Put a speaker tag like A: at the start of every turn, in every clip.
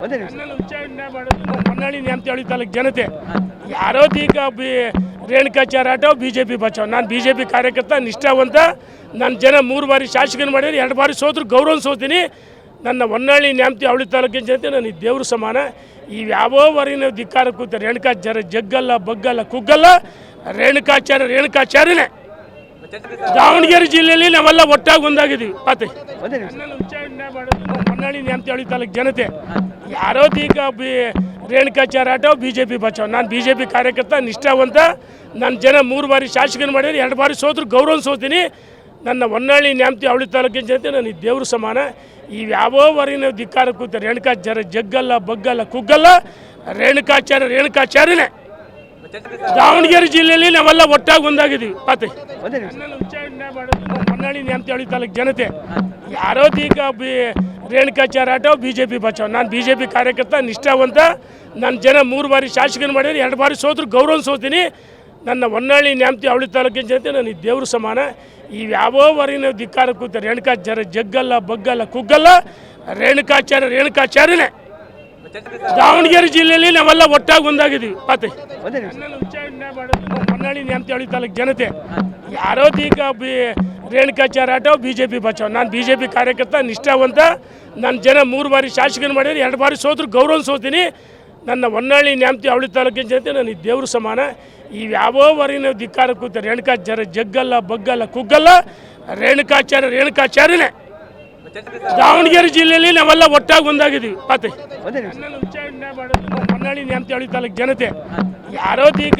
A: ನನ್ನನ್ನು ವಿಚಾರಣೆ ಮಾಡೋದು ಹೊನ್ನಾಳಿ ನ್ಯಾಮತಿ ತಾಲೂಕು ಜನತೆ ಯಾರೋ ತೀಕ ರೇಣುಕಾಚಾರ್ಯ ಆಟೋ ಬಿಜೆಪಿ ಬಚಾವ್. ನಾನು ಬಿಜೆಪಿ ಕಾರ್ಯಕರ್ತ ನಿಷ್ಠಾವಂತ. ನನ್ನ ಜನ 3 ಬಾರಿ ಶಾಸಕನ ಮಾಡಿದ್ರೆ 2 ಬಾರಿ ಸೋದ್ರು ಗೌರವ ಸೋತೀನಿ. ನನ್ನ ಹೊನ್ನಾಳಿ ನ್ಯಾಮತಿ ಅವಳಿ ತಾಲೂಕಿನ ಜನತೆ ನನಗೆ ದೇವ್ರ ಸಮಾನ. ಯಾವ ವರಿನ ಧಿಕ್ಕಾರ ಕೂತಾರೆ ರೇಣುಕಾಚಾರ್ಯ ಜಗ್ಗಲ್ಲ ಬಗ್ಗಲ್ಲ ಕುಗ್ಗಲ್ಲ. ರೇಣುಕಾಚಾರ್ಯನೇ. ದಾವಣಗೆರೆ ಜಿಲ್ಲೆಯಲ್ಲಿ ನಾವೆಲ್ಲ ಒಟ್ಟಾಗಿ ಒಂದಾಗಿದ್ದೀವಿ. ನನ್ನನ್ನು ವಿಚಾರಣೆ ಮಾಡೋದು ಹೊನ್ನಾಳಿ ನ್ಯಾಮತಿ ಅವಳಿ ತಾಲೂಕು ಜನತೆ ಯಾರೋ ತೀಕ ರೇಣುಕಾಚಾರ್ಯ ಆಟೋ ಬಿಜೆಪಿ ಬಚಾವ್. ನಾನು ಬಿಜೆಪಿ ಕಾರ್ಯಕರ್ತ ನಿಷ್ಠಾವಂತ. ನನ್ನ ಜನ 3 ಬಾರಿ ಶಾಸಕನ ಮಾಡಿದ್ರೆ 2 ಬಾರಿ ಸೋದ್ರು ಗೌರವ ಸೋತೀನಿ. ನನ್ನ ಹೊನ್ನಾಳಿ ನ್ಯಾಮತಿ ಅವಳಿ ತಾಲೂಕಿನ ಜನತೆ ನನಗೆ ದೇವ್ರ ಸಮಾನ. ಯಾವ ವರಿನ ಧಿಕ್ಕಾರ ಕೂತಾರೆ ರೇಣುಕಾಚಾರ್ಯ ಜಗ್ಗಲ್ಲ ಬಗ್ಗಲ್ಲ ಕುಗ್ಗಲ್ಲ. ರೇಣುಕಾಚಾರ್ಯನೇ. ದಾವಣಗೆರೆ ಜಿಲ್ಲೆಯಲ್ಲಿ ನಾವೆಲ್ಲ ಒಟ್ಟಾಗಿ ಒಂದಾಗಿದ್ದೀವಿ. ನನ್ನನ್ನು ವಿಚಾರಣೆ ಮಾಡೋದು ಹೊನ್ನಾಳಿ ನ್ಯಾಮತಿ ಅವಳಿ ತಾಲೂಕು ಜನತೆ ಯಾರೋ ತೀಕ ರೇಣುಕಾಚಾರ್ಯ ಆಟೋ ಬಿಜೆಪಿ ಬಚಾವ್. ನಾನು ಬಿಜೆಪಿ ಕಾರ್ಯಕರ್ತ ನಿಷ್ಠಾವಂತ. ನನ್ನ ಜನ 3 ಬಾರಿ ಶಾಸಕನ ಮಾಡಿದ್ರೆ 2 ಬಾರಿ ಸೋದ್ರು ಗೌರವ ಸೋತೀನಿ. ನನ್ನ ಹೊನ್ನಾಳಿ ನ್ಯಾಮತಿ ಅವಳಿ ತಾಲೂಕಿನ ಜನತೆ ನನಗೆ ದೇವ್ರ ಸಮಾನ. ಯಾವ ವರಿನ ಧಿಕ್ಕಾರ ಕೂತಾರೆ ರೇಣುಕಾಚಾರ್ಯ ಜಗ್ಗಲ್ಲ ಬಗ್ಗಲ್ಲ ಕುಗ್ಗಲ್ಲ. ರೇಣುಕಾಚಾರ್ಯನೇ. ದಾವಣಗೆರೆ ಜಿಲ್ಲೆಯಲ್ಲಿ ನಾವೆಲ್ಲ ಒಟ್ಟಾಗಿ ಒಂದಾಗಿದ್ದೀವಿ. ನನ್ನನ್ನು ವಿಚಾರಣೆ ಮಾಡೋದು ಹೊನ್ನಾಳಿ ನ್ಯಾಮತಿ ಅವಳಿ ತಾಲೂಕು ಜನತೆ ಯಾರೋ ತೀಕ ರೇಣುಕಾಚಾರ್ಯ ಆಟೋ ಬಿಜೆಪಿ ಬಚಾವ್. ನಾನು ಬಿಜೆಪಿ ಕಾರ್ಯಕರ್ತ ನಿಷ್ಠಾವಂತ. ನನ್ನ ಜನ 3 ಬಾರಿ ಶಾಸಕನ ಮಾಡಿದ್ರೆ 2 ಬಾರಿ ಸೋದ್ರು ಗೌರವ ಸೋತೀನಿ. ನನ್ನ ಹೊನ್ನಾಳಿ ನ್ಯಾಮತಿ ಅವಳಿ ತಾಲೂಕಿನ ಜನತೆ ನನಗೆ ದೇವ್ರ ಸಮಾನ. ಯಾವ ವರಿನ ಧಿಕ್ಕಾರ ಕೂತಾರೆ ರೇಣುಕಾಚಾರ್ಯ ಜಗ್ಗಲ್ಲ ಬಗ್ಗಲ್ಲ ಕುಗ್ಗಲ್ಲ. ರೇಣುಕಾಚಾರ್ಯನೇ. ದಾವಣಗೆರೆ ಜಿಲ್ಲೆಯಲ್ಲಿ ನಾವೆಲ್ಲ ಒಟ್ಟಾಗಿ ಒಂದಾಗಿದ್ದೀವಿ. ನನ್ನನ್ನು ವಿಚಾರಣೆ ಮಾಡೋದು ಹೊನ್ನಾಳಿ ನ್ಯಾಮತಿ ಅವಳಿ ತಾಲೂಕು ಜನತೆ ಯಾರೋ ತೀಕ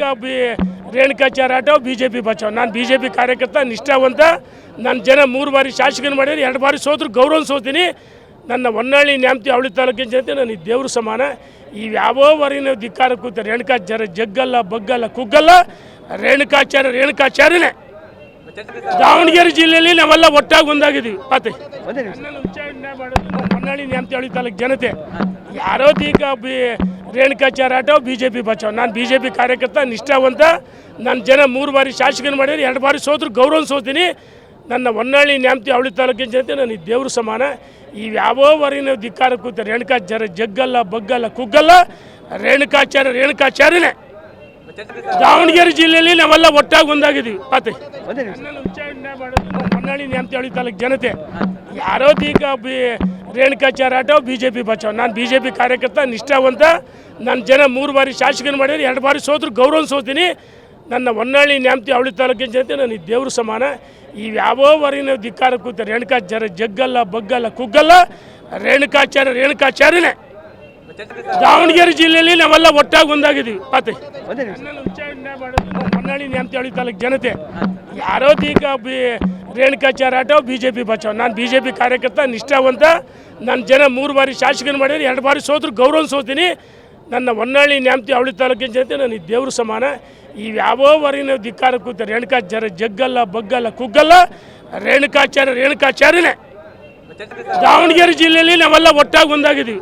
A: ರೇಣುಕಾಚಾರ್ಯ ಆಟೋ ಬಿಜೆಪಿ ಬಚಾವ್. ನಾನು ಬಿಜೆಪಿ ಕಾರ್ಯಕರ್ತ ನಿಷ್ಠಾವಂತ. ನನ್ನ ಜನ 3 ಬಾರಿ ಶಾಸಕನ ಮಾಡಿದ್ರೆ 2 ಬಾರಿ ಸೋದ್ರು ಗೌರವ ಸೋತೀನಿ. ನನ್ನ ಹೊನ್ನಾಳಿ ನ್ಯಾಮತಿ ಅವಳಿ ತಾಲೂಕಿನ ಜನತೆ ನನಗೆ ದೇವ್ರ ಸಮಾನ. ಯಾವ ವರಿನ ಧಿಕ್ಕಾರ ಕೂತಾರೆ ರೇಣುಕಾಚಾರ್ಯ ಜಗ್ಗಲ್ಲ ಬಗ್ಗಲ್ಲ ಕುಗ್ಗಲ್ಲ. ರೇಣುಕಾಚಾರ್ಯನೇ. ದಾವಣಗೆರೆ ಜಿಲ್ಲೆಯಲ್ಲಿ ನಾವೆಲ್ಲ ಒಟ್ಟಾಗಿ ಒಂದಾಗಿದ್ದೀವಿ. ನನ್ನನ್ನು ವಿಚಾರಣೆ ಮಾಡೋದು ಹೊನ್ನಾಳಿ ನ್ಯಾಮತಿ ಅವಳಿ ತಾಲೂಕು ಜನತೆ ಯಾರೋ ತೀಕ ರೇಣುಕಾಚಾರ್ಯ ಆಟೋ ಬಿಜೆಪಿ ಬಚಾವ್. ನಾನು ಬಿಜೆಪಿ ಕಾರ್ಯಕರ್ತ ನಿಷ್ಠಾವಂತ. ನನ್ನ ಜನ 3 ಬಾರಿ ಶಾಸಕನ ಮಾಡಿದ್ರೆ 2 ಬಾರಿ ಸೋದ್ರು ಗೌರವ ಸೋತೀನಿ. ನನ್ನ ಹೊನ್ನಾಳಿ ನ್ಯಾಮತಿ ಅವಳಿ ತಾಲೂಕಿನ ಜನತೆ ನನಗೆ ದೇವ್ರ ಸಮಾನ. ಯಾವ ವರಿನ ಧಿಕ್ಕಾರ ಕೂತಾರೆ ರೇಣುಕಾಚಾರ್ಯ ಜಗ್ಗಲ್ಲ ಬಗ್ಗಲ್ಲ ಕುಗ್ಗಲ್ಲ. ರೇಣುಕಾಚಾರ್ಯನೇ. ದಾವಣಗೆರೆ ಜಿಲ್ಲೆಯಲ್ಲಿ ನಾವೆಲ್ಲ ಒಟ್ಟಾಗಿ ಒಂದಾಗಿದ್ದೀವಿ. ನನ್ನನ್ನು ವಿಚಾರಣೆ ಮಾಡೋದು ಹೊನ್ನಾಳಿ ನ್ಯಾಮತಿ ಅವಳಿ ತಾಲೂಕು ಜನತೆ ಯಾರೋ ತೀಕ ರೇಣುಕಾಚಾರ್ಯ ಆಟೋ ಬಿಜೆಪಿ ಬಚಾವ್. ನಾನು ಬಿಜೆಪಿ ಕಾರ್ಯಕರ್ತ ನಿಷ್ಠಾವಂತ. ನನ್ನ ಜನ 3 ಬಾರಿ ಶಾಸಕನ ಮಾಡಿದ್ರೆ 2 ಬಾರಿ ಸೋದ್ರು ಗೌರವ ಸೋತೀನಿ. ನನ್ನ ಹೊನ್ನಾಳಿ ನ್ಯಾಮತಿ ಅವಳಿ ತಾಲೂಕಿನ ಜನತೆ ನನಗೆ ದೇವ್ರ ಸಮಾನ. ಯಾವ ವರಿನ ಧಿಕ್ಕಾರ ಕೂತಾರೆ ರೇಣುಕಾಚಾರ್ಯ ಜಗ್ಗಲ್ಲ ಬಗ್ಗಲ್ಲ ಕುಗ್ಗಲ್ಲ. ರೇಣುಕಾಚಾರ್ಯನೇ. ದಾವಣಗೆರೆ ಜಿಲ್ಲೆಯಲ್ಲಿ ನಾವೆಲ್ಲ ಒಟ್ಟಾಗಿ ಒಂದಾಗಿದ್ದೀವಿ. ನನ್ನನ್ನು ವಿಚಾರಣೆ ಮಾಡೋದು ಹೊನ್ನಾಳಿ ನ್ಯಾಮತಿ ಅವಳಿ ತಾಲೂಕು ಜನತೆ ಯಾರೋ ತೀಕ ರೇಣುಕಾಚಾರ್ಯ ಆಟೋ ಬಿಜೆಪಿ ಬಚಾವ್. ನಾನು ಬಿಜೆಪಿ ಕಾರ್ಯಕರ್ತ ನಿಷ್ಠಾವಂತ. ನನ್ನ ಜನ 3 ಬಾರಿ ಶಾಸಕನ ಮಾಡಿದ್ರೆ 2 ಬಾರಿ ಸೋದ್ರು ಗೌರವ ಸೋತೀನಿ. ನನ್ನ ಹೊನ್ನಾಳಿ ನ್ಯಾಮತಿ ಅವಳಿ ತಾಲೂಕಿನ ಜನತೆ ನನಗೆ ದೇವ್ರ ಸಮಾನ. ಯಾವ ವರಿನ ಧಿಕ್ಕಾರ ಕೂತಾರೆ ರೇಣುಕಾಚಾರ್ಯ ಜಗ್ಗಲ್ಲ ಬಗ್ಗಲ್ಲ ಕುಗ್ಗಲ್ಲ. ರೇಣುಕಾಚಾರ್ಯನೇ. ದಾವಣಗೆರೆ ಜಿಲ್ಲೆಯಲ್ಲಿ ನಾವೆಲ್ಲ ಒಟ್ಟಾಗಿ ಒಂದಾಗಿದ್ದೀವಿ.